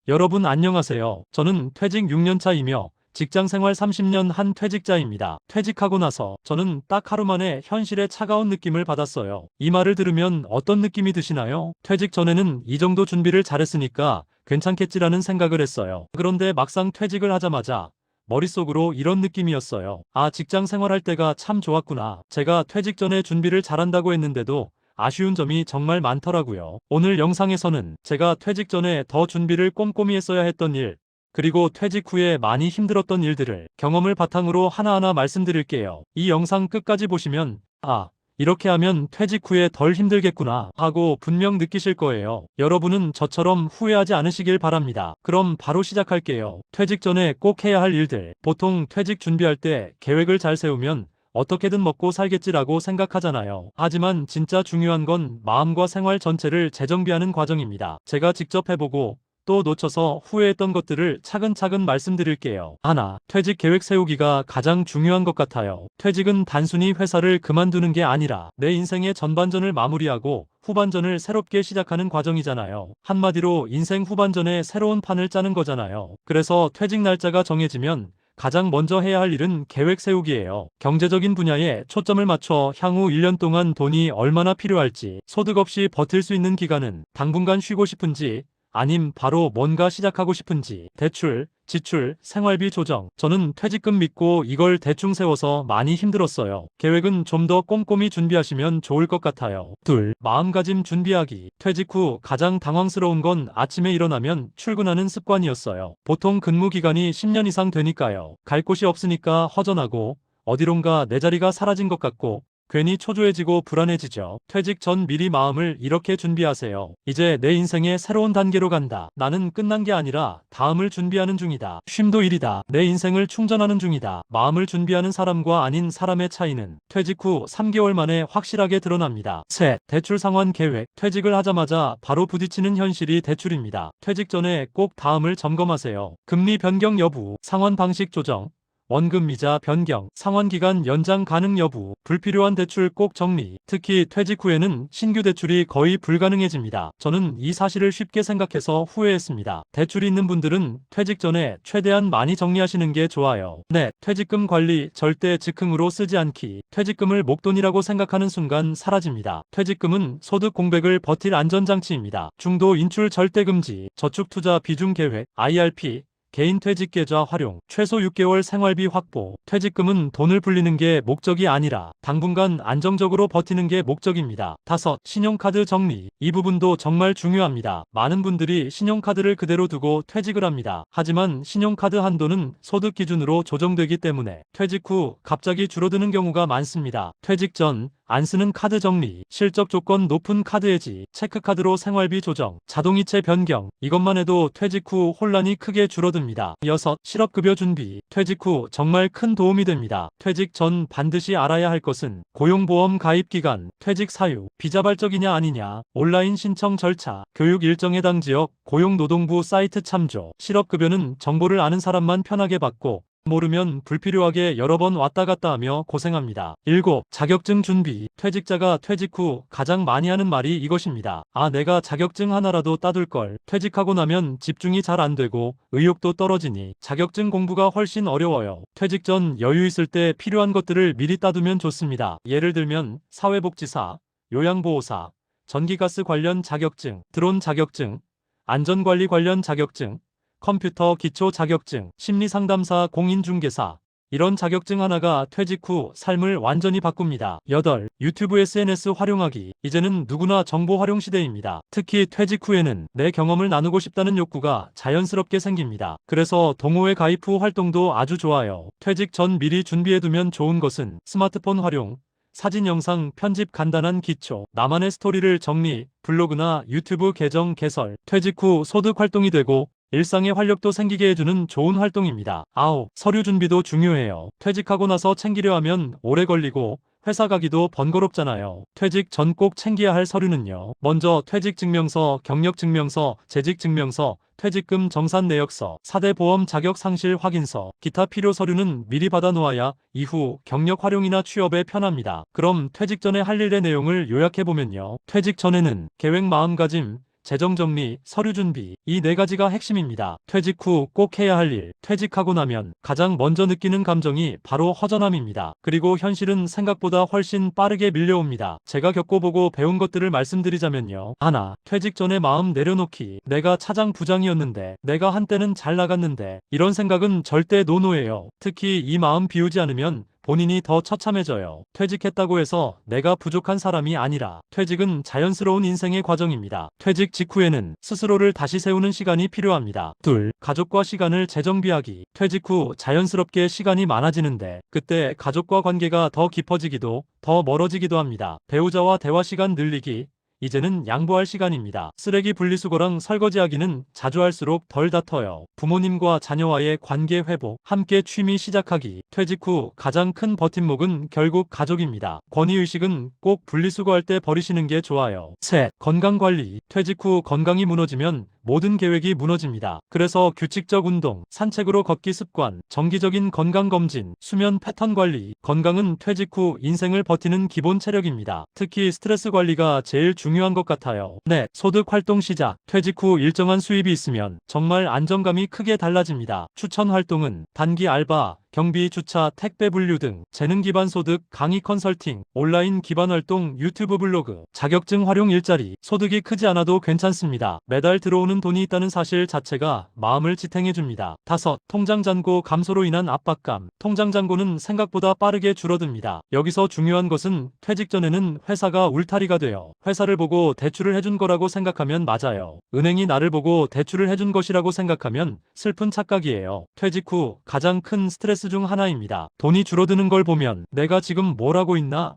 여러분 안녕하세요. 저는 퇴직 6년차이며 직장생활 30년 한 퇴직자입니다. 퇴직하고 나서 저는 딱 하루 만에 현실의 차가운 느낌을 받았어요. 이 말을 들으면 어떤 느낌이 드시나요? 퇴직 전에는 이 정도 준비를 잘했으니까 괜찮겠지라는 생각을 했어요. 그런데 막상 퇴직을 하자마자 머릿속으로 이런 느낌이었어요. 아, 직장 생활할 때가 참 좋았구나. 제가 퇴직 전에 준비를 잘한다고 했는데도 아쉬운 점이 정말 많더라고요. 오늘 영상에서는 제가 퇴직 전에 더 준비를 꼼꼼히 했어야 했던 일, 그리고 퇴직 후에 많이 힘들었던 일들을 경험을 바탕으로 하나하나 말씀드릴게요. 이 영상 끝까지 보시면 아, 이렇게 하면 퇴직 후에 덜 힘들겠구나 하고 분명 느끼실 거예요. 여러분은 저처럼 후회하지 않으시길 바랍니다. 그럼 바로 시작할게요. 퇴직 전에 꼭 해야 할 일들. 보통 퇴직 준비할 때 계획을 잘 세우면 어떻게든 먹고 살겠지라고 생각하잖아요. 하지만 진짜 중요한 건 마음과 생활 전체를 재정비하는 과정입니다. 제가 직접 해보고 또 놓쳐서 후회했던 것들을 차근차근 말씀드릴게요. 하나, 퇴직 계획 세우기가 가장 중요한 것 같아요. 퇴직은 단순히 회사를 그만두는 게 아니라 내 인생의 전반전을 마무리하고 후반전을 새롭게 시작하는 과정이잖아요. 한마디로 인생 후반전에 새로운 판을 짜는 거잖아요. 그래서 퇴직 날짜가 정해지면 가장 먼저 해야 할 일은 계획 세우기예요. 경제적인 분야에 초점을 맞춰 향후 1년 동안 돈이 얼마나 필요할지, 소득 없이 버틸 수 있는 기간은 당분간 쉬고 싶은지, 아님 바로 뭔가 시작하고 싶은지, 대출, 지출, 생활비 조정. 저는 퇴직금 믿고 이걸 대충 세워서 많이 힘들었어요. 계획은 좀 더 꼼꼼히 준비하시면 좋을 것 같아요. 둘, 마음가짐 준비하기. 퇴직 후 가장 당황스러운 건 아침에 일어나면 출근하는 습관이었어요. 보통 근무 기간이 10년 이상 되니까요. 갈 곳이 없으니까 허전하고 어디론가 내 자리가 사라진 것 같고 괜히 초조해지고 불안해지죠. 퇴직 전 미리 마음을 이렇게 준비하세요. 이제 내 인생의 새로운 단계로 간다. 나는 끝난 게 아니라 다음을 준비하는 중이다. 쉼도 일이다. 내 인생을 충전하는 중이다. 마음을 준비하는 사람과 아닌 사람의 차이는 퇴직 후 3개월 만에 확실하게 드러납니다. 셋, 대출 상환 계획. 퇴직을 하자마자 바로 부딪히는 현실이 대출입니다. 퇴직 전에 꼭 다음을 점검하세요. 금리 변경 여부, 상환 방식 조정, 원금 이자 변경, 상환기간 연장 가능 여부, 불필요한 대출 꼭 정리. 특히 퇴직 후에는 신규 대출이 거의 불가능해집니다. 저는 이 사실을 쉽게 생각해서 후회했습니다. 대출이 있는 분들은 퇴직 전에 최대한 많이 정리하시는 게 좋아요. 네, 퇴직금 관리 절대 즉흥으로 쓰지 않기. 퇴직금을 목돈이라고 생각하는 순간 사라집니다. 퇴직금은 소득 공백을 버틸 안전장치입니다. 중도 인출 절대 금지, 저축 투자 비중 계획, IRP, 개인 퇴직 계좌 활용, 최소 6개월 생활비 확보. 퇴직금은 돈을 불리는 게 목적이 아니라 당분간 안정적으로 버티는 게 목적입니다. 다섯, 신용카드 정리. 이 부분도 정말 중요합니다. 많은 분들이 신용카드를 그대로 두고 퇴직을 합니다. 하지만 신용카드 한도는 소득 기준으로 조정되기 때문에 퇴직 후 갑자기 줄어드는 경우가 많습니다. 퇴직 전 안 쓰는 카드 정리, 실적 조건 높은 카드 해지, 체크카드로 생활비 조정, 자동이체 변경. 이것만 해도 퇴직 후 혼란이 크게 줄어듭니다. 여섯, 실업급여 준비. 퇴직 후 정말 큰 도움이 됩니다. 퇴직 전 반드시 알아야 할 것은 고용보험 가입 기간, 퇴직 사유, 비자발적이냐 아니냐, 온라인 신청 절차, 교육 일정 해당 지역, 고용노동부 사이트 참조. 실업급여는 정보를 아는 사람만 편하게 받고 모르면 불필요하게 여러 번 왔다 갔다 하며 고생합니다. 7. 자격증 준비. 퇴직자가 퇴직 후 가장 많이 하는 말이 이것입니다. 아, 내가 자격증 하나라도 따둘걸. 퇴직하고 나면 집중이 잘 안 되고 의욕도 떨어지니 자격증 공부가 훨씬 어려워요. 퇴직 전 여유 있을 때 필요한 것들을 미리 따두면 좋습니다. 예를 들면 사회복지사, 요양보호사, 전기가스 관련 자격증, 드론 자격증, 안전관리 관련 자격증, 컴퓨터 기초 자격증, 심리상담사 공인중개사. 이런 자격증 하나가 퇴직 후 삶을 완전히 바꿉니다. 8. 유튜브 SNS 활용하기. 이제는 누구나 정보 활용 시대입니다. 특히 퇴직 후에는 내 경험을 나누고 싶다는 욕구가 자연스럽게 생깁니다. 그래서 동호회 가입 후 활동도 아주 좋아요. 퇴직 전 미리 준비해두면 좋은 것은 스마트폰 활용, 사진 영상 편집 간단한 기초, 나만의 스토리를 정리, 블로그나 유튜브 계정 개설. 퇴직 후 소득 활동이 되고 일상의 활력도 생기게 해주는 좋은 활동입니다. 9. 서류 준비도 중요해요. 퇴직하고 나서 챙기려 하면 오래 걸리고 회사 가기도 번거롭잖아요. 퇴직 전 꼭 챙겨야 할 서류는요. 먼저 퇴직증명서, 경력증명서, 재직증명서, 퇴직금 정산 내역서, 4대 보험 자격 상실 확인서, 기타 필요 서류는 미리 받아 놓아야 이후 경력 활용이나 취업에 편합니다. 그럼 퇴직 전에 할 일의 내용을 요약해보면요. 퇴직 전에는 계획 마음가짐, 재정 정리, 서류 준비, 이 네 가지가 핵심입니다. 퇴직 후 꼭 해야 할 일, 퇴직하고 나면 가장 먼저 느끼는 감정이 바로 허전함입니다. 그리고 현실은 생각보다 훨씬 빠르게 밀려옵니다. 제가 겪어보고 배운 것들을 말씀드리자면요. 하나, 퇴직 전에 마음 내려놓기. 내가 차장 부장이었는데, 내가 한때는 잘 나갔는데, 이런 생각은 절대 노노예요. 특히 이 마음 비우지 않으면 본인이 더 처참해져요. 퇴직했다고 해서 내가 부족한 사람이 아니라 퇴직은 자연스러운 인생의 과정입니다. 퇴직 직후에는 스스로를 다시 세우는 시간이 필요합니다. 둘, 가족과 시간을 재정비하기. 퇴직 후 자연스럽게 시간이 많아지는데 그때 가족과 관계가 더 깊어지기도 더 멀어지기도 합니다. 배우자와 대화 시간 늘리기. 이제는 양보할 시간입니다. 쓰레기 분리수거랑 설거지하기는 자주 할수록 덜 다퉈요. 부모님과 자녀와의 관계 회복, 함께 취미 시작하기. 퇴직 후 가장 큰 버팀목은 결국 가족입니다. 권위의식은 꼭 분리수거할 때 버리시는 게 좋아요. 셋, 건강관리. 퇴직 후 건강이 무너지면 모든 계획이 무너집니다. 그래서 규칙적 운동, 산책으로 걷기 습관, 정기적인 건강검진, 수면 패턴 관리. 건강은 퇴직 후 인생을 버티는 기본 체력입니다. 특히 스트레스 관리가 제일 중요한 것 같아요. 네, 소득 활동 시작. 퇴직 후 일정한 수입이 있으면 정말 안정감이 크게 달라집니다. 추천 활동은 단기 알바, 경비, 주차, 택배 분류 등 재능 기반 소득, 강의 컨설팅, 온라인 기반 활동, 유튜브 블로그, 자격증 활용 일자리. 소득이 크지 않아도 괜찮습니다. 매달 들어오는 돈이 있다는 사실 자체가 마음을 지탱해 줍니다. 다섯, 통장 잔고 감소로 인한 압박감. 통장 잔고는 생각보다 빠르게 줄어듭니다. 여기서 중요한 것은 퇴직 전에는 회사가 울타리가 돼요. 회사를 보고 대출을 해준 거라고 생각하면 맞아요. 은행이 나를 보고 대출을 해준 것이라고 생각하면 슬픈 착각이에요. 퇴직 후 가장 큰 스트레스 중 하나입니다. 돈이 줄어드는 걸 보면 내가 지금 뭘 하고 있나?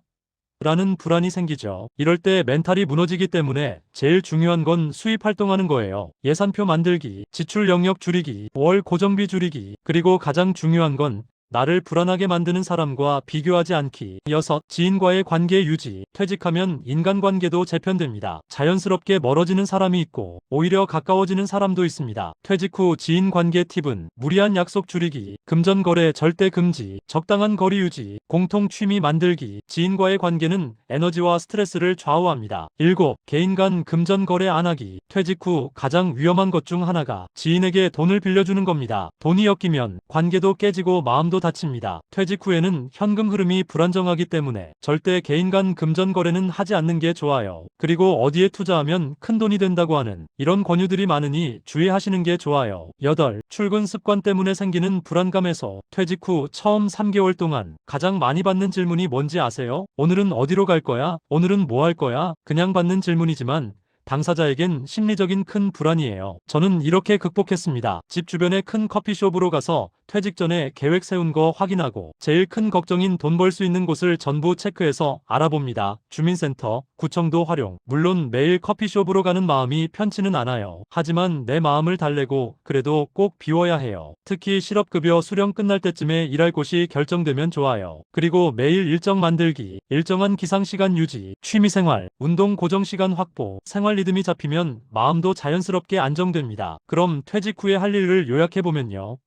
라는 불안이 생기죠. 이럴 때 멘탈이 무너지기 때문에 제일 중요한 건 수입 활동하는 거예요. 예산표 만들기, 지출 영역 줄이기, 월 고정비 줄이기, 그리고 가장 중요한 건 나를 불안하게 만드는 사람과 비교하지 않기. 여섯, 지인과의 관계 유지. 퇴직하면 인간관계도 재편됩니다. 자연스럽게 멀어지는 사람이 있고 오히려 가까워지는 사람도 있습니다. 퇴직 후 지인관계 팁은 무리한 약속 줄이기, 금전거래 절대 금지, 적당한 거리 유지, 공통 취미 만들기. 지인과의 관계는 에너지와 스트레스를 좌우합니다. 일곱, 개인 간 금전거래 안 하기. 퇴직 후 가장 위험한 것 중 하나가 지인에게 돈을 빌려주는 겁니다. 돈이 엮이면 관계도 깨지고 마음도 다칩니다. 퇴직 후에는 현금 흐름이 불안정하기 때문에 절대 개인 간 금전 거래는 하지 않는 게 좋아요. 그리고 어디에 투자하면 큰 돈이 된다고 하는 이런 권유들이 많으니 주의하시는 게 좋아요. 8. 출근 습관 때문에 생기는 불안감 해소. 퇴직 후 처음 3개월 동안 가장 많이 받는 질문이 뭔지 아세요? 오늘은 어디로 갈 거야? 오늘은 뭐 할 거야? 그냥 받는 질문이지만 당사자에겐 심리적인 큰 불안이에요. 저는 이렇게 극복했습니다. 집 주변의 큰 커피숍으로 가서 퇴직 전에 계획 세운 거 확인하고 제일 큰 걱정인 돈 벌 수 있는 곳을 전부 체크해서 알아봅니다. 주민센터, 구청도 활용. 물론 매일 커피숍으로 가는 마음이 편치는 않아요. 하지만 내 마음을 달래고 그래도 꼭 비워야 해요. 특히 실업급여 수령 끝날 때쯤에 일할 곳이 결정되면 좋아요. 그리고 매일 일정 만들기, 일정한 기상시간 유지, 취미생활, 운동 고정시간 확보, 생활 리듬이 잡히면 마음도 자연스럽게 안정됩니다. 그럼 퇴직 후에 할 일을 요약해보면요.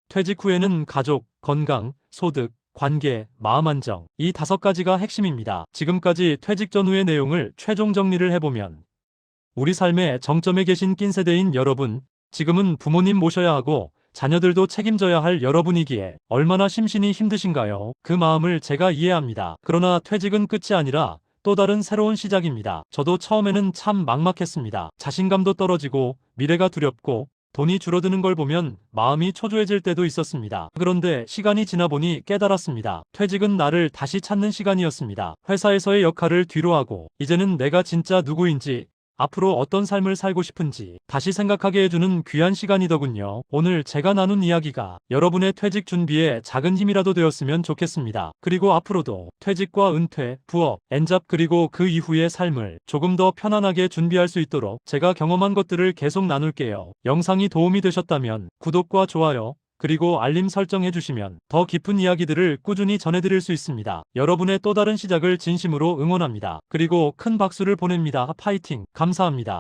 퇴직 후에는 가족, 건강, 소득, 관계, 마음 안정. 이 5가지가 핵심입니다. 지금까지 퇴직 전후의 내용을 최종 정리를 해보면 우리 삶의 정점에 계신 낀 세대인 여러분, 지금은 부모님 모셔야 하고 자녀들도 책임져야 할 여러분이기에 얼마나 심신이 힘드신가요? 그 마음을 제가 이해합니다. 그러나 퇴직은 끝이 아니라 또 다른 새로운 시작입니다. 저도 처음에는 참 막막했습니다. 자신감도 떨어지고 미래가 두렵고 돈이 줄어드는 걸 보면 마음이 초조해질 때도 있었습니다. 그런데 시간이 지나 보니 깨달았습니다. 퇴직은 나를 다시 찾는 시간이었습니다. 회사에서의 역할을 뒤로 하고 이제는 내가 진짜 누구인지 앞으로 어떤 삶을 살고 싶은지 다시 생각하게 해주는 귀한 시간이더군요. 오늘 제가 나눈 이야기가 여러분의 퇴직 준비에 작은 힘이라도 되었으면 좋겠습니다. 그리고 앞으로도 퇴직과 은퇴, 부업, 엔잡 그리고 그 이후의 삶을 조금 더 편안하게 준비할 수 있도록 제가 경험한 것들을 계속 나눌게요. 영상이 도움이 되셨다면 구독과 좋아요, 그리고 알림 설정해 주시면 더 깊은 이야기들을 꾸준히 전해드릴 수 있습니다. 여러분의 또 다른 시작을 진심으로 응원합니다. 그리고 큰 박수를 보냅니다. 파이팅! 감사합니다.